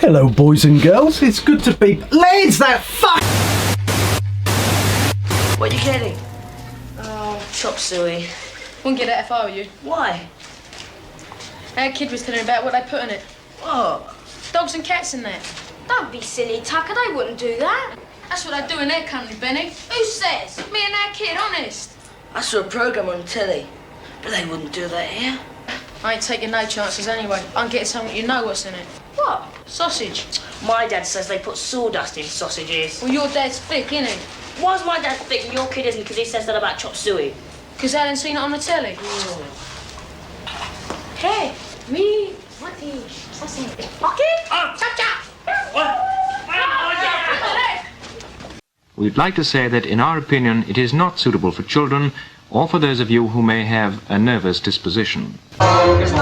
Hello, boys and girls. It's good to be... Lads, that fuck... What are you getting? Oh, Chop suey. wouldn't get it if I were you. Why? That kid was telling me about what they put in it. What? Dogs and cats in there. Don't be silly, Tucker. They wouldn't do that. That's what they do in their country, Benny. Who says? Me and that kid, honest. I saw a programme on telly, but they wouldn't do that here. I ain't taking no chances anyway. I'm getting something you know what's in it. What? Sausage. My dad says they put sawdust in sausages. Well, your dad's thick, innit? Why's my dad thick and your kid isn't? Because he says that about chop suey. Because I hadn't seen it on the telly. Hey, me, Marty, sausage. Okay? Chop chop. We'd like to say that, in our opinion, it is not suitable for children or for those of you who may have a nervous disposition. Good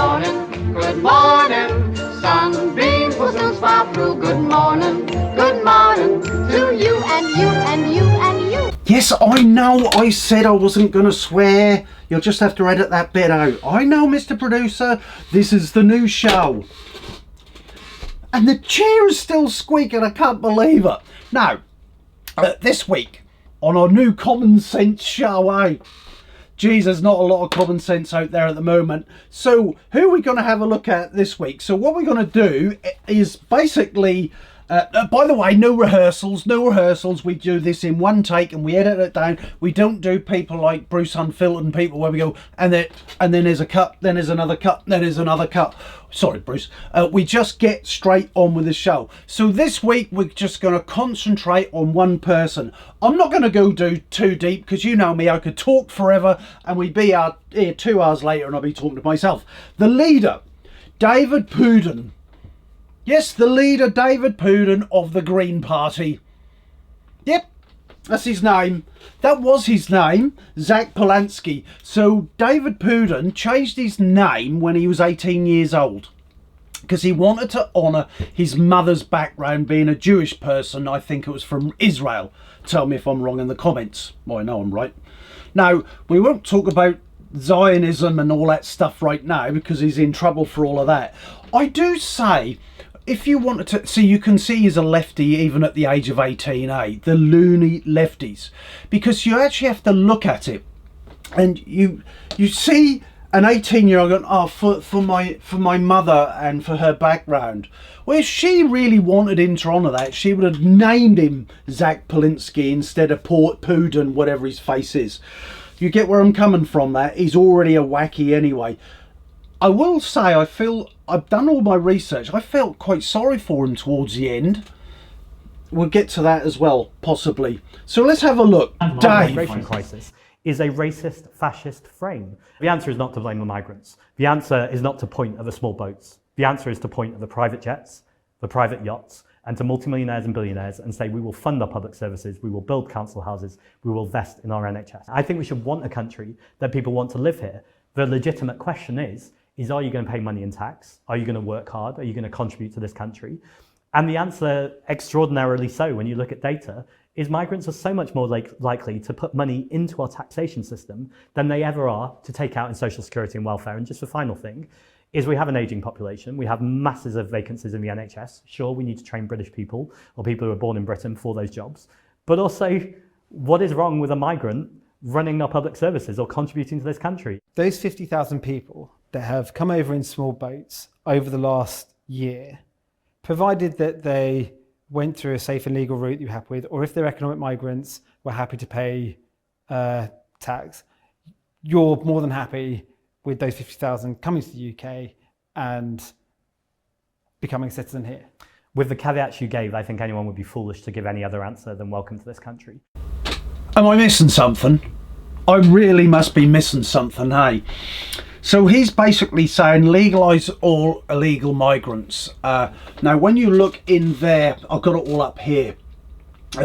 morning, sunbeams will soon smile through. Good morning to you and you and you and you. Yes, I know I said I wasn't going to swear. You'll just have to edit that bit out. I know, Mr. Producer. This is the new show. And the chair is still squeaking. I can't believe it. Now, this week, on our new Common Sense show, geez, there's not a lot of common sense out there at the moment. So who are we going to have a look at this week? So what we're going to do is basically, by the way, no rehearsals. We do this in one take and we edit it down. We don't do people like Bruce Unfiltered and people where we go and then there's a cut, then there's another cut, then there's another cut. Sorry, Bruce. We just get straight on with the show. So this week we're just going to concentrate on one person. I'm not going to go too deep because you know me, I could talk forever and we'd be out here 2 hours later and I'll be talking to myself. The leader, David Putin. Yes, the leader, David Putin of the Green Party. Yep, that's his name. That was his name, Zack Polanski. So David Putin changed his name when he was 18 years old because he wanted to honour his mother's background being a Jewish person. I think it was from Israel. Tell me if I'm wrong in the comments. Well, I know I'm right. Now, we won't talk about Zionism and all that stuff right now because he's in trouble for all of that. I do say, if you wanted to see, you can see he's a lefty even at the age of 18, the loony lefties, because you actually have to look at it and you see an 18-year-old going, oh, for my mother and for her background. Well, if she really wanted him to honour that, she would have named him Zack Polanski instead of Putin, whatever his face is. You get where I'm coming from there? He's already a wacky anyway. I will say, I feel, I've done all my research. I felt quite sorry for him towards the end. We'll get to that as well, possibly. So let's have a look. The migration crisis is a racist, fascist frame. The answer is not to blame the migrants. The answer is not to point at the small boats. The answer is to point at the private jets, the private yachts, and to multimillionaires and billionaires and say, we will fund our public services, we will build council houses, we will invest in our NHS. I think we should want a country that people want to live here. The legitimate question is are you going to pay money in tax? Are you going to work hard? Are you going to contribute to this country? And the answer, extraordinarily so, when you look at data, is migrants are so much more likely to put money into our taxation system than they ever are to take out in social security and welfare. And just the final thing is we have an ageing population. We have masses of vacancies in the NHS. Sure, we need to train British people or people who are born in Britain for those jobs. But also, what is wrong with a migrant running our public services or contributing to this country? Those 50,000 people that have come over in small boats over the last year, provided that they went through a safe and legal route you're happy with, or if they're economic migrants, were happy to pay tax, you're more than happy with those 50,000 coming to the UK and becoming a citizen here. With the caveats you gave, I think anyone would be foolish to give any other answer than welcome to this country. Am I missing something? I really must be missing something, hey? So he's basically saying legalise all illegal migrants. Now, when you look in there, I've got it all up here.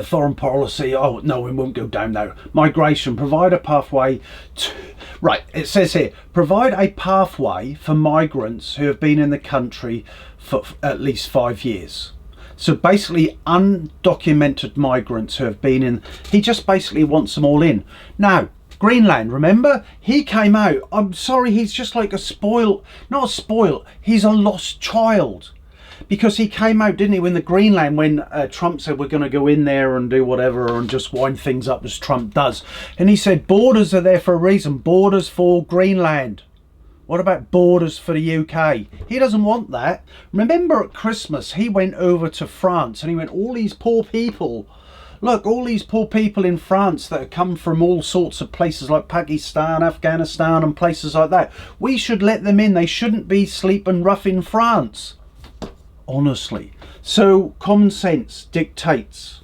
Foreign policy, oh no, we won't go down there. Migration, provide a pathway to... Right, it says here, provide a pathway for migrants who have been in the country for at least 5 years. So basically undocumented migrants who have been in, he just basically wants them all in. Now, Greenland, remember? He came out. I'm sorry, he's just like a spoiled, not a spoiled, he's a lost child. because he came out, didn't he, when the Greenland, when Trump said we're going to go in there and do whatever and just wind things up as Trump does. And he said borders are there for a reason. Borders for Greenland. What about borders for the UK? He doesn't want that. Remember at Christmas, he went over to France and he went, all these poor people. Look, all these poor people in France that have come from all sorts of places like Pakistan, Afghanistan and places like that. We should let them in. They shouldn't be sleeping rough in France. Honestly. So common sense dictates.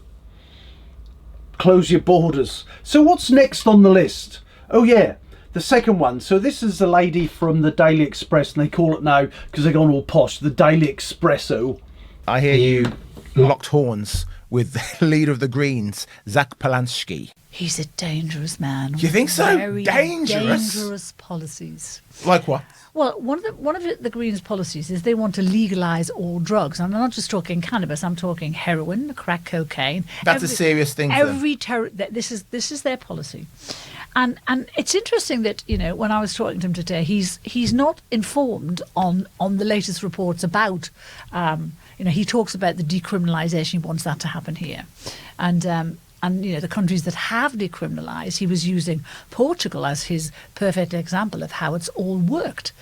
Close your borders. So what's next on the list? Oh yeah, the second one. So this is the lady from the Daily Express, and they call it now, because they've gone all posh, the Daily Espresso. I hear you locked horns with the leader of the Greens, Zack Polanski. He's a dangerous man. Do you think so? Very dangerous policies. Like what? Well, one of the Greens' policies is they want to legalise all drugs. I'm not just talking cannabis. I'm talking heroin, crack cocaine. That's a serious thing. This is their policy, and it's interesting that, you know, when I was talking to him today, he's not informed on the latest reports about. You know, he talks about the decriminalisation. He wants that to happen here, and you know, the countries that have decriminalised, he was using Portugal as his perfect example of how it's all worked,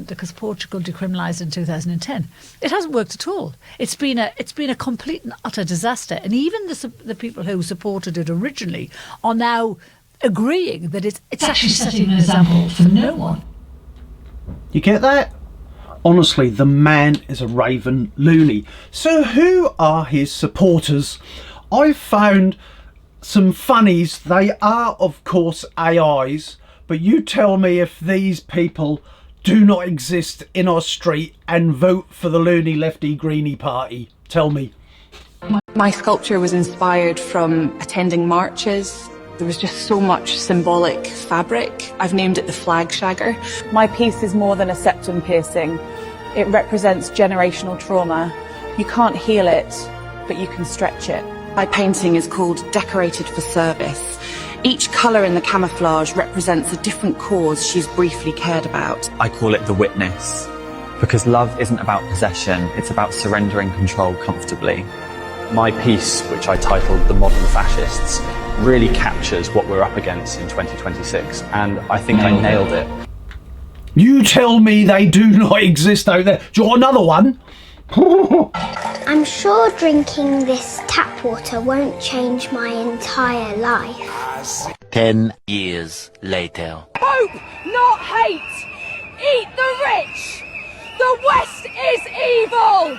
because Portugal decriminalised in 2010. It hasn't worked at all. It's been a complete and utter disaster, and even the people who supported it originally are now agreeing that it's actually setting an example for no one. You get that? Honestly, the man is a raving loony. So who are his supporters? I've found some funnies. They are, of course, AIs, but you tell me if these people do not exist in our street and vote for the loony lefty greenie party. Tell me. My sculpture was inspired from attending marches. There was just so much symbolic fabric. I've named it the flag shagger. My piece is more than a septum piercing. It represents generational trauma. You can't heal it, but you can stretch it. My painting is called Decorated for Service. Each colour in the camouflage represents a different cause she's briefly cared about. I call it the witness, because love isn't about possession, it's about surrendering control comfortably. My piece, which I titled The Modern Fascists, really captures what we're up against in 2026, and I think I nailed it. You tell me they do not exist out there. Do you want another one? I'm sure drinking this tap water won't change my entire life. 10 years later. Hope, not hate! Eat the rich! The West is evil!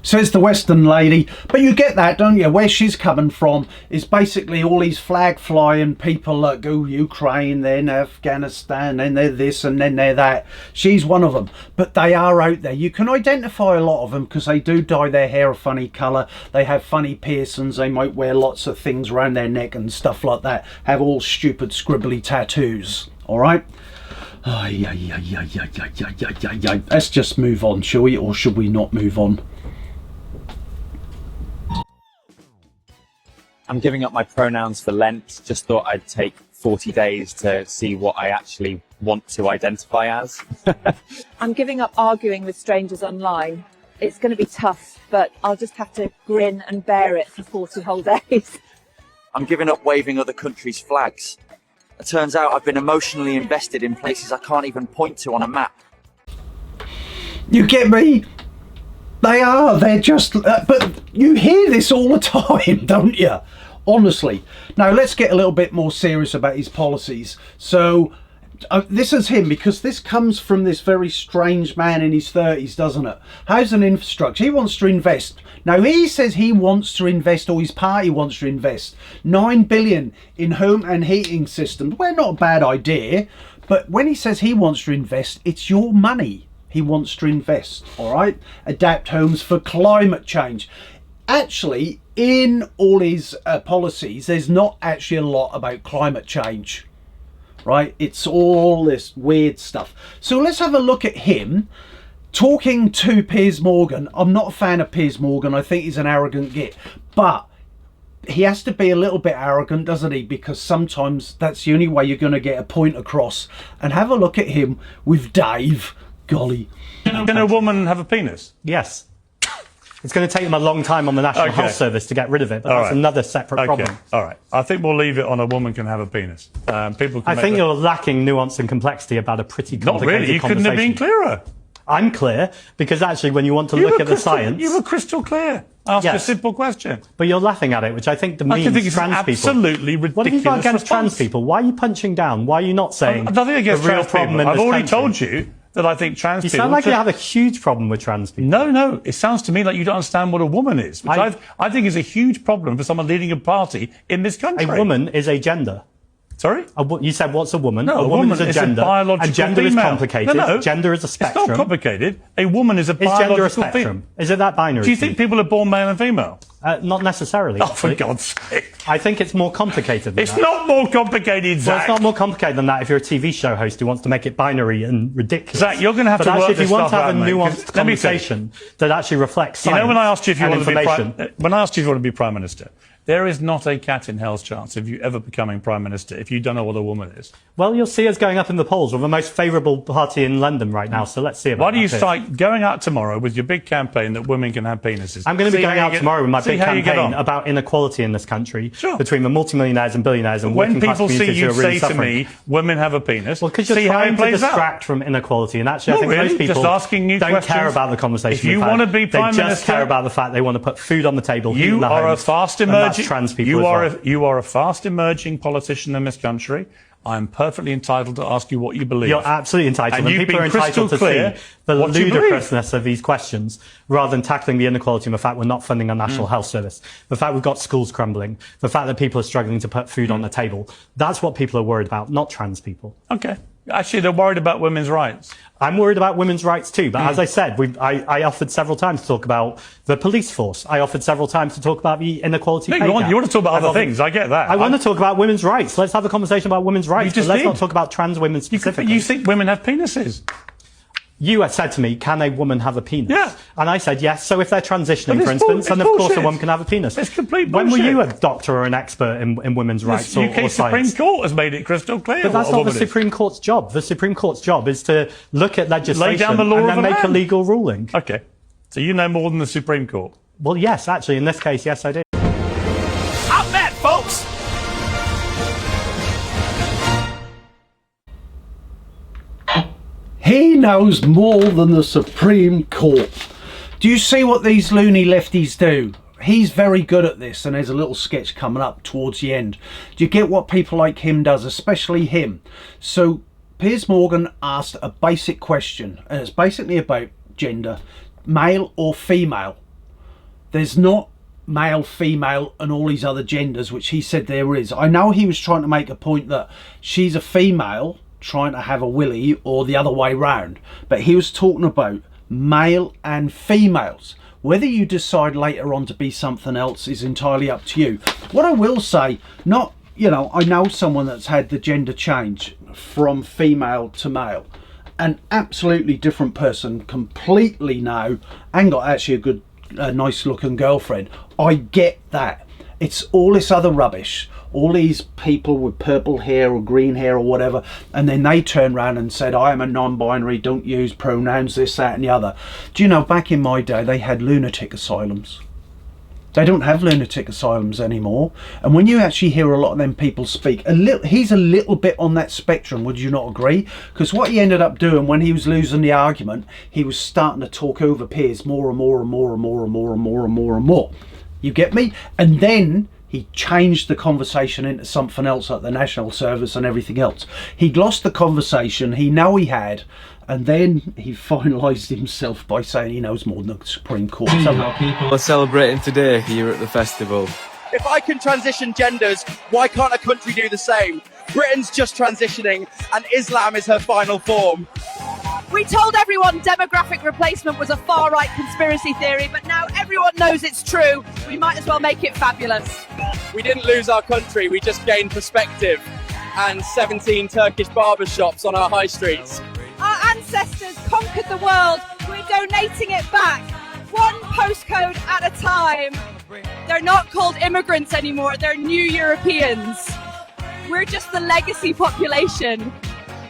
Says the Western lady. But you get that, don't you? Where she's coming from is basically all these flag flying people that go Ukraine, then Afghanistan, then they're this and then they're that. She's one of them. But they are out there. You can identify a lot of them because they do dye their hair a funny colour. They have funny piercings. They might wear lots of things around their neck and stuff like that. Have all stupid scribbly tattoos. All right? Let's just move on, shall we? Or should we not move on? I'm giving up my pronouns for Lent. Just thought I'd take 40 days to see what I actually want to identify as. I'm giving up arguing with strangers online. It's going to be tough, but I'll just have to grin and bear it for 40 whole days. I'm giving up waving other countries' flags. It turns out I've been emotionally invested in places I can't even point to on a map. You get me? They are. They're just... but you hear this all the time, don't you? Honestly. Now, let's get a little bit more serious about his policies. So, this is him, because this comes from this very strange man in his 30s, doesn't it? How's an infrastructure? He wants to invest. Now, he says he wants to invest, or his party wants to invest, 9 billion in home and heating systems. Well, not a bad idea. But when he says he wants to invest, it's your money. He wants to invest, all right? Adapt homes for climate change. Actually, in all his policies, there's not actually a lot about climate change, right? It's all this weird stuff. So let's have a look at him talking to Piers Morgan. I'm not a fan of Piers Morgan. I think he's an arrogant git, but he has to be a little bit arrogant, doesn't he? Because sometimes that's the only way you're going to get a point across. And have a look at him with Dave. Golly. Can a woman have a penis? Yes. It's going to take them a long time on the National Health Service to get rid of it, but that's another separate problem. All right. I think we'll leave it on a woman can have a penis. People can I think you're lacking nuance and complexity about a pretty complicated Not really. You couldn't have been clearer. I'm clear, because actually when you want to look at the science... You were crystal clear. Ask a simple question. But you're laughing at it, which I think demeans I think it's trans people. Absolutely ridiculous. What have you got against trans people? Why are you punching down? Why are you not saying nothing against the real trans problem people. in this I've already country? told you that I think trans people... You sound like you have a huge problem with trans people. No. It sounds to me like you don't understand what a woman is, which I think is a huge problem for someone leading a party in this country. A woman is a gender. Sorry? You said, what's a woman? No, a woman is a gender. Biological and gender female. is complicated. No. Gender is a spectrum. It's not complicated. A woman is a biological Is gender a spectrum? Is it that binary? Do you think people are born male and female? Not necessarily. Oh, for God's sake. I think it's more complicated than that. It's not more complicated, Zach. Well, it's not more complicated than that if you're a TV show host who wants to make it binary and ridiculous. Zach, you're going to have to work this this stuff out. But But actually, if you want to have a mate, nuanced conversation that actually reflects science, you know, when I asked you if you want to be prime minister, there is not a cat in hell's chance of you ever becoming prime minister if you don't know what a woman is. Well, you'll see us going up in the polls. We're the most favourable party in London right now, so let's see about Why do you that start going out tomorrow with your big campaign that women can have penises? I'm going to be going out tomorrow with my big campaign about inequality in this country between the multimillionaires and billionaires and working class communities who are really suffering. When people see you say to me, women have a penis, well, because you're trying to distract from inequality, and actually I think most people don't care about the conversation. If you want to be prime minister, they just care about the fact they want to put food on the table. You are a fast emerging trans people. You are a fast emerging politician in this country. I'm perfectly entitled to ask you what you believe. You're absolutely entitled. And people are entitled to see the ludicrousness of these questions rather than tackling the inequality and the fact we're not funding our National Health Service, the fact we've got schools crumbling, the fact that people are struggling to put food on the table. That's what people are worried about, not trans people. Okay. Actually, they're worried about women's rights. I'm worried about women's rights too, but as I said, I offered several times to talk about the police force. I offered several times to talk about the inequality pay gap. You want to talk about other things, I get that. I want to talk about women's rights. Let's have a conversation about women's rights, but let's not talk about trans women specifically. You think women have penises? You had said to me, can a woman have a penis? Yeah. And I said, yes. So if they're transitioning, for instance, then of course a woman can have a penis. It's complete When bullshit. were you a doctor or an expert in women's rights or UK science? Supreme Court has made it crystal clear. But that's not the Supreme Court's job. The Supreme Court's job is to look at legislation lay down the law and then make a land. legal ruling. Okay. So you know more than the Supreme Court? Well, yes, actually, in this case, yes, I do. Up that, folks! He knows more than the Supreme Court. Do you see what these loony lefties do? He's very good at this, and there's a little sketch coming up towards the end. Do you get what people like him does, especially him? So Piers Morgan asked a basic question, and it's basically about gender, male or female. There's not male, female and all these other genders, which he said there is. I know he was trying to make a point that she's a female trying to have a willy or the other way round, but he was talking about male and females. Whether you decide later on to be something else is entirely up to you. What I will say, I know someone that's had the gender change from female to male, an absolutely different person completely now, and got actually a nice looking girlfriend. I get that. It's all this other rubbish, all these people with purple hair or green hair or whatever, and then they turn around and said, I am a non-binary, don't use pronouns, this, that and the other. Do you know, back in my day they had lunatic asylums. They don't have lunatic asylums anymore. And when you actually hear a lot of them people speak, he's a little bit on that spectrum, would you not agree? Because what he ended up doing when he was losing the argument, he was starting to talk over Piers more and more and more and more and more and more and more and more. You get me? And then he changed the conversation into something else, like the National Service and everything else. He'd lost the conversation, he had, and then he finalised himself by saying he knows more than the Supreme Court. How people are celebrating today here at the festival. If I can transition genders, why can't a country do the same? Britain's just transitioning, and Islam is her final form. We told everyone demographic replacement was a far-right conspiracy theory, but now everyone knows it's true. We might as well make it fabulous. We didn't lose our country, we just gained perspective and 17 Turkish barbershops on our high streets. Our ancestors conquered the world. We're donating it back, one postcode at a time. They're not called immigrants anymore, they're new Europeans. We're just the legacy population.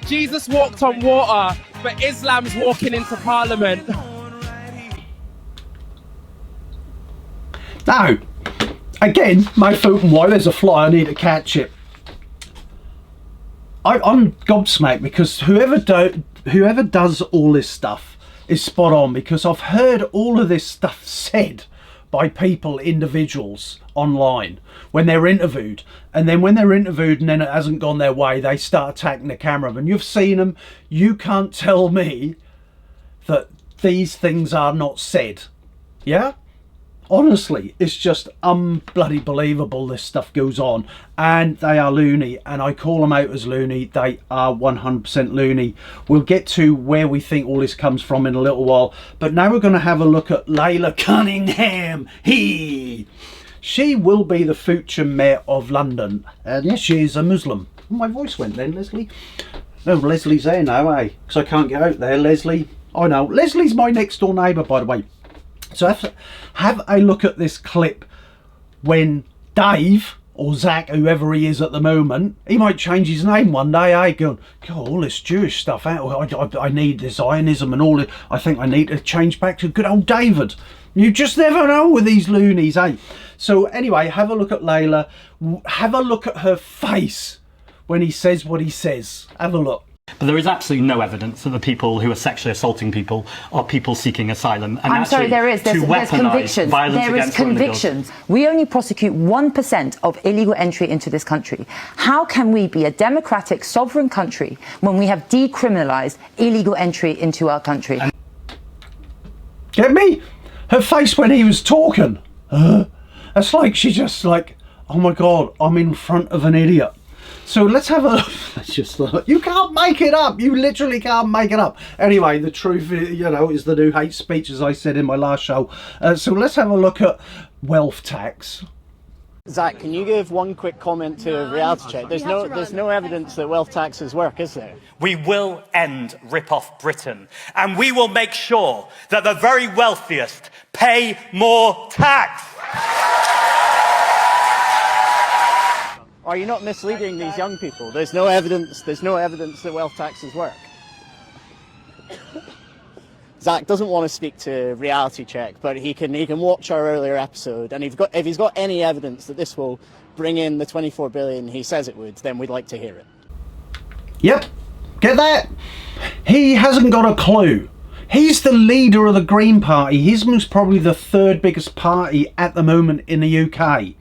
Jesus walked on water, but Islam's walking into Parliament. Now, again, my foot and why there's a fly, I need to catch it. I'm gobsmacked because whoever does all this stuff is spot on, because I've heard all of this stuff said by people, individuals online when they're interviewed, and then when they're interviewed and then it hasn't gone their way, they start attacking the cameraman. You've seen them. You can't tell me that these things are not said. Yeah, honestly, it's just bloody believable. This stuff goes on, and they are loony, and I call them out as loony. They are 100% loony. We'll get to where we think all this comes from in a little while, but now we're going to have a look at Layla Cunningham. She will be the future mayor of London, and yes, she is a Muslim. My voice went then, Leslie. No, Leslie's there now, eh? Because I can't get out there, Leslie. I know. Leslie's my next door neighbour, by the way. So have a look at this clip when Dave, or Zack, whoever he is at the moment, he might change his name one day, eh? Going, God, all this Jewish stuff out. I need this Zionism and all it. I think I need to change back to good old David. You just never know with these loonies, eh? So anyway, have a look at Layla. Have a look at her face when he says what he says. Have a look. But there is absolutely no evidence that the people who are sexually assaulting people are people seeking asylum. And I'm sorry, there is. There's convictions. There is convictions. We only prosecute 1% of illegal entry into this country. How can we be a democratic, sovereign country when we have decriminalised illegal entry into our country? Get me? Her face when he was talking. It's like she just like, oh my God, I'm in front of an idiot. So let's have a just you can't make it up. You literally can't make it up. Anyway, the truth, you know, is the new hate speech, as I said in my last show. So let's have a look at wealth tax. Zack, can you give one quick comment to reality check? There's no evidence that wealth taxes work, is there? We will end rip-off Britain, and we will make sure that the very wealthiest pay more tax. Are you not misleading these young people? There's no evidence that wealth taxes work. Zack doesn't want to speak to reality check, but he can watch our earlier episode, and if he's got any evidence that this will bring in the 24 billion he says it would, then we'd like to hear it. Yep, get that? He hasn't got a clue. He's the leader of the Green Party. He's most probably the third biggest party at the moment in the UK.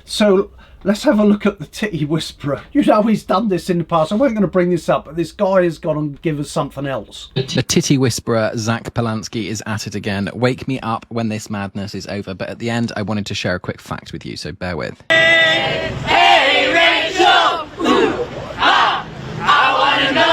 So let's have a look at the titty whisperer. You know he's done this in the past. I wasn't going to bring this up, but this guy has got to give us something else. The titty whisperer, Zack Polanski, is at it again. Wake me up when this madness is over. But at the end, I wanted to share a quick fact with you, so bear with. Hey, Rachel! Ooh, ah, I wanna know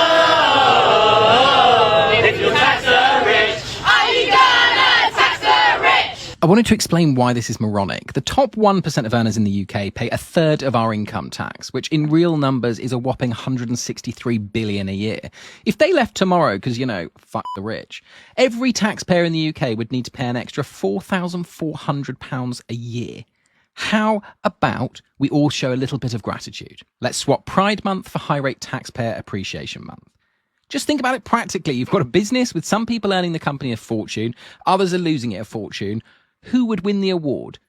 if you tax the rich, are you gonna tax the rich? I wanted to explain why this is moronic. The top 1% of earners in the UK pay a third of our income tax, which in real numbers is a whopping 163 billion a year. If they left tomorrow, because, you know, fuck the rich, every taxpayer in the UK would need to pay an extra £4,400 a year. How about we all show a little bit of gratitude? Let's swap Pride Month for High Rate Taxpayer Appreciation Month. Just think about it practically. You've got a business with some people earning the company a fortune, others are losing it a fortune. Who would win the award?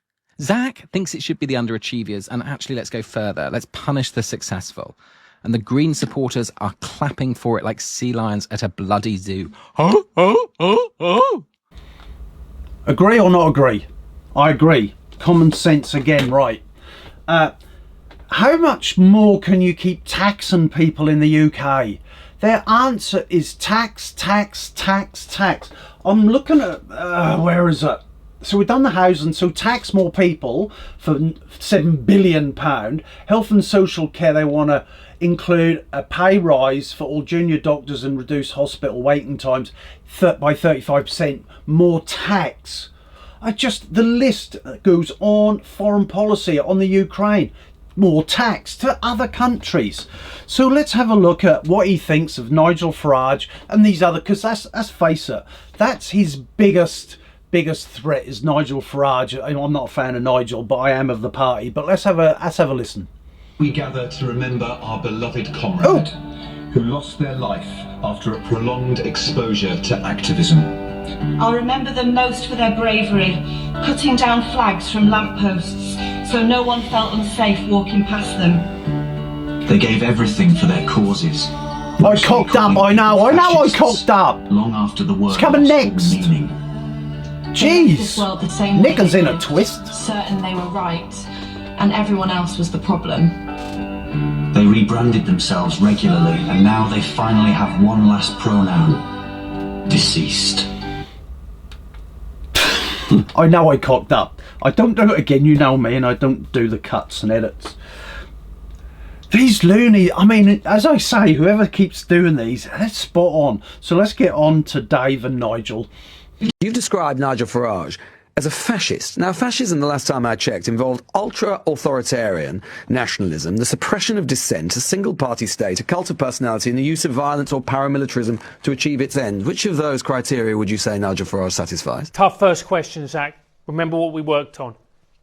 Zack thinks it should be the underachievers, and actually, let's go further. Let's punish the successful. And the Green supporters are clapping for it like sea lions at a bloody zoo. Oh, oh, oh, oh. Agree or not agree? I agree. Common sense again, right. How much more can you keep taxing people in the UK? Their answer is tax, tax, tax, tax. I'm looking at, where is it? So we've done the housing, so tax more people for £7 billion. Health and social care, they want to include a pay rise for all junior doctors and reduce hospital waiting times by 35%. More tax. The list goes on. Foreign policy on the Ukraine. More tax to other countries. So let's have a look at what he thinks of Nigel Farage and these other, because let's face it, that's his biggest threat is Nigel Farage. I'm not a fan of Nigel, but I am of the party. But let's have a listen. We gather to remember our beloved comrade who lost their life after a prolonged exposure to activism. I'll remember them most for their bravery, cutting down flags from lampposts so no one felt unsafe walking past them. They gave everything for their causes. I cocked up, I know I cocked up. Long after the word it's coming next. Jeez, Nickers in a twist. Certain they were right, and everyone else was the problem. They rebranded themselves regularly, and now they finally have one last pronoun. Deceased. I know I cocked up. I don't do it again, you know me, and I don't do the cuts and edits. These loony, I mean, as I say, whoever keeps doing these, that's spot on. So let's get on to Dave and Nigel. You've described Nigel Farage as a fascist. Now, fascism, the last time I checked, involved ultra-authoritarian nationalism, the suppression of dissent, a single-party state, a cult of personality, and the use of violence or paramilitarism to achieve its end. Which of those criteria would you say Nigel Farage satisfies? Tough first question, Zach. Remember what we worked on.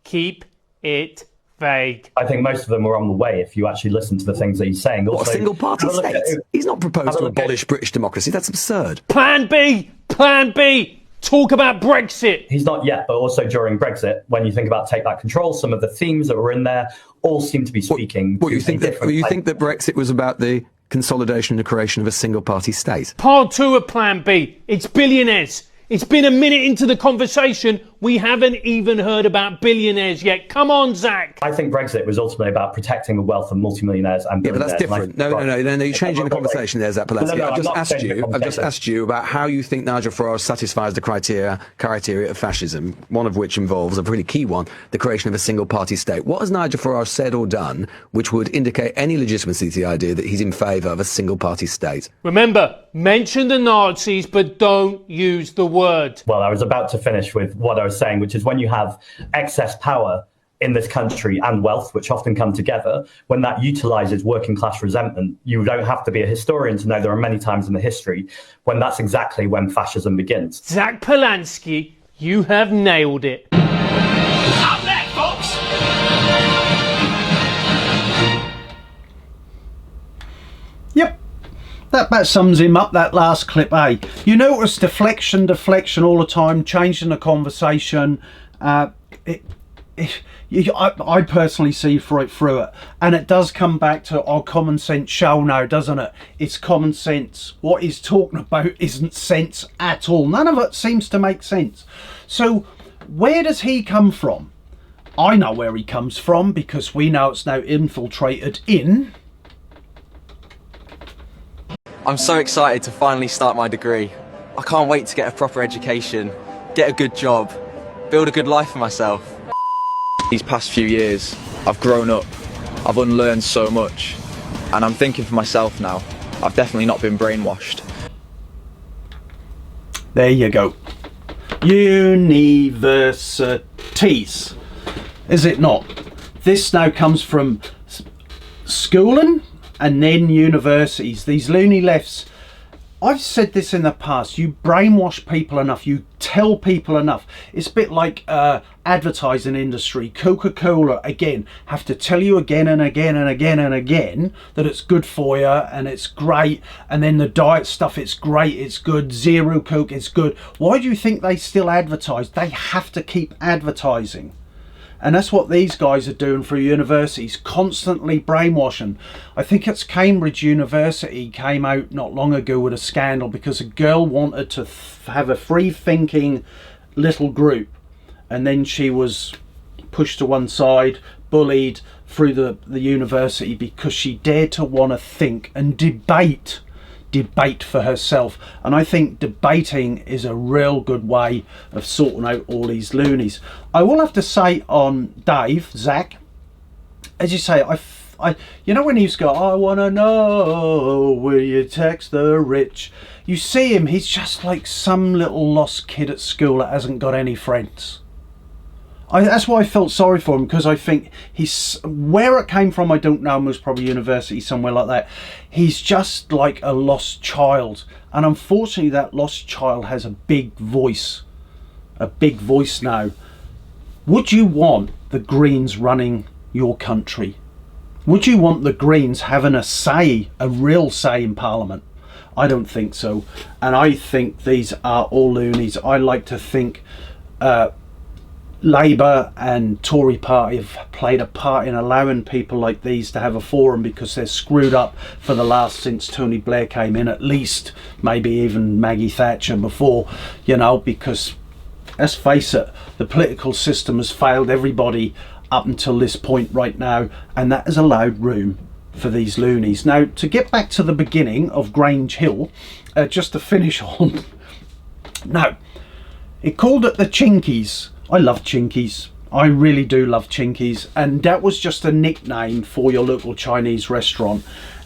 Keep it vague. I think most of them are on the way if you actually listen to the things that he's saying. Also, what, a single-party state? He's not proposed to abolish British democracy. That's absurd. Plan B! Plan B! Talk about Brexit. He's not yet, but also during Brexit, when you think about Take Back Control, some of the themes that were in there all seem to be speaking. You think that Brexit was about the consolidation and the creation of a single-party state? Part 2 of Plan B. It's billionaires. It's been a minute into the conversation. We haven't even heard about billionaires yet. Come on, Zach. I think Brexit was ultimately about protecting the wealth of multimillionaires and billionaires. Yeah, but that's different. No, you're changing the conversation there, Zack Polanski. I've just asked you about how you think Nigel Farage satisfies the criteria of fascism, one of which involves a pretty key one, the creation of a single-party state. What has Nigel Farage said or done which would indicate any legitimacy to the idea that he's in favour of a single-party state? Remember, mention the Nazis, but don't use the word. Well, I was about to finish with what I was saying, which is when you have excess power in this country and wealth, which often come together, when that utilises working class resentment, you don't have to be a historian to know there are many times in the history when that's exactly when fascism begins. Zack Polanski, you have nailed it. Up there, folks! Yep. That sums him up, that last clip, eh? You notice deflection all the time, changing the conversation. I personally see right through it. And it does come back to our common sense show now, doesn't it? It's common sense. What he's talking about isn't sense at all. None of it seems to make sense. So where does he come from? I know where he comes from because we know it's now infiltrated in... I'm so excited to finally start my degree. I can't wait to get a proper education, get a good job, build a good life for myself. These past few years, I've grown up, I've unlearned so much, and I'm thinking for myself now. I've definitely not been brainwashed. There you go. Universities, is it not? This now comes from schooling and then universities. These loony lefts, I've said this in the past, you brainwash people enough, you tell people enough. It's a bit like advertising industry. Coca-Cola, again, have to tell you again and again and again and again that it's good for you and it's great, and then the diet stuff, it's great, it's good, zero Coke, it's good. Why do you think they still advertise? They have to keep advertising. And that's what these guys are doing through universities, constantly brainwashing. I think it's Cambridge University came out not long ago with a scandal because a girl wanted to have a free-thinking little group, and then she was pushed to one side, bullied through the university because she dared to want to think and debate for herself. And I think debating is a real good way of sorting out all these loonies. I will have to say on Dave, Zach, as you say, you know when he's got, I want to know, will you text the rich? You see him, he's just like some little lost kid at school that hasn't got any friends. That's why I felt sorry for him, because I think he's, where it came from I don't know, most probably university somewhere like that. He's just like a lost child, and unfortunately that lost child has a big voice now. Would you want the Greens running your country? Would you want the Greens having a say, a real say in Parliament? I don't think so. And I think these are all loonies. I like to think Labour and Tory party have played a part in allowing people like these to have a forum, because they're screwed up for the last since Tony Blair came in, at least, maybe even Maggie Thatcher before, you know, because let's face it, the political system has failed everybody up until this point right now, and that has allowed room for these loonies. Now, to get back to the beginning of Grange Hill, just to finish on, now, it called it the Chinkies. I love Chinkies. I really do love Chinkies, and that was just a nickname for your local Chinese restaurant,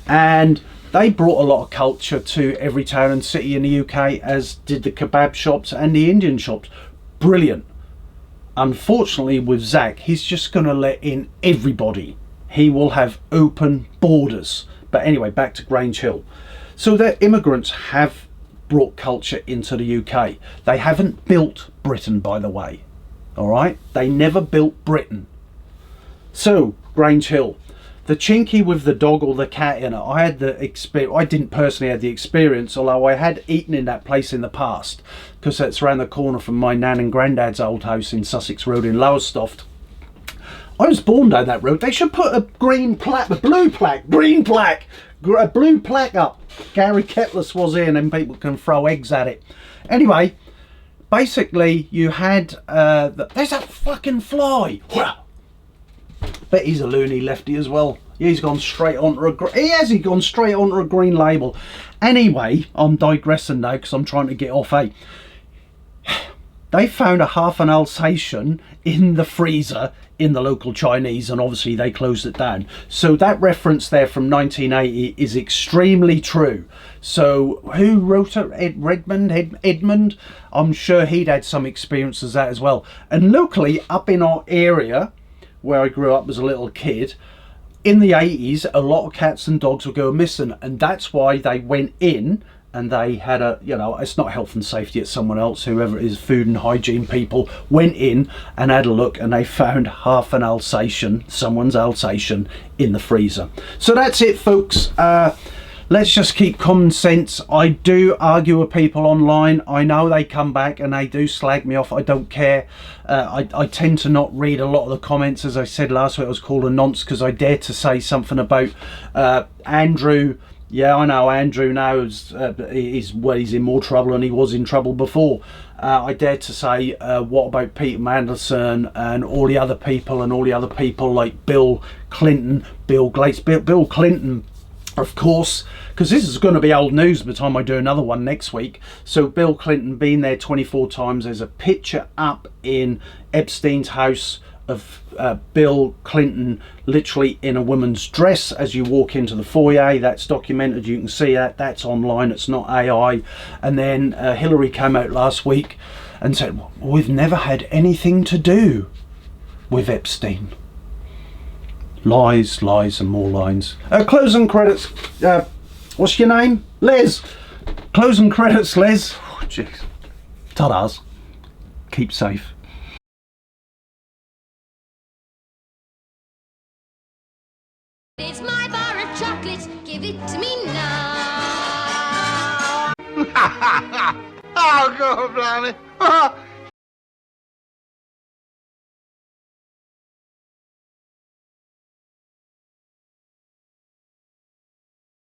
and they brought a lot of culture to every town and city in the UK, as did the kebab shops and the Indian shops. Brilliant. Unfortunately with Zack, he's just going to let in everybody. He will have open borders. But anyway, back to Grange Hill. So the immigrants have brought culture into the UK. They haven't built Britain, by the way. All right, they never built Britain. So Grange Hill, the Chinky with the dog or the cat in it, I had the experience. I didn't personally have the experience, although I had eaten in that place in the past, because that's around the corner from my nan and granddad's old house in Sussex Road in Lowestoft. I was born down that road. They should put a green plaque, a blue plaque, green plaque, a blue plaque up. Gary Ketlis was in, and people can throw eggs at it. Anyway, basically, you had there's that fucking fly. Bet he's a loony lefty as well. He's gone straight onto a gone straight onto a green label. Anyway, I'm digressing now because I'm trying to get off. They found a half an Alsatian in the freezer in the local Chinese, and obviously they closed it down. So that reference there from 1980 is extremely true. So who wrote it? Edmund? I'm sure he'd had some experience as that as well. And locally, up in our area, where I grew up as a little kid, in the 80s, a lot of cats and dogs would go missing, and that's why they went in and they had a, you know, it's not health and safety, it's someone else, whoever it is, food and hygiene people, went in and had a look, and they found half an Alsatian, someone's Alsatian, in the freezer. So that's it, folks. Let's just keep common sense. I do argue with people online. I know they come back and they do slag me off. I don't care. I tend to not read a lot of the comments. As I said last week, I was called a nonce because I dared to say something about Andrew. Yeah, I know Andrew now he's in more trouble than he was in trouble before. I dared to say, what about Peter Mandelson and all the other people, like Bill Clinton, Bill Gates, Bill Clinton, of course, because this is going to be old news by the time I do another one next week. So Bill Clinton been there 24 times. There's a picture up in Epstein's house of Bill Clinton literally in a woman's dress as you walk into the foyer. That's documented, you can see that, that's online, it's not AI. And then Hillary came out last week and said, we've never had anything to do with Epstein. Lies, lies and more lines. Closing credits, what's your name? Les. Closing credits, Les. Oh, jeez. Ta-da's. Keep safe. It's my bar of chocolates, give it to me now. Oh, God, blimey.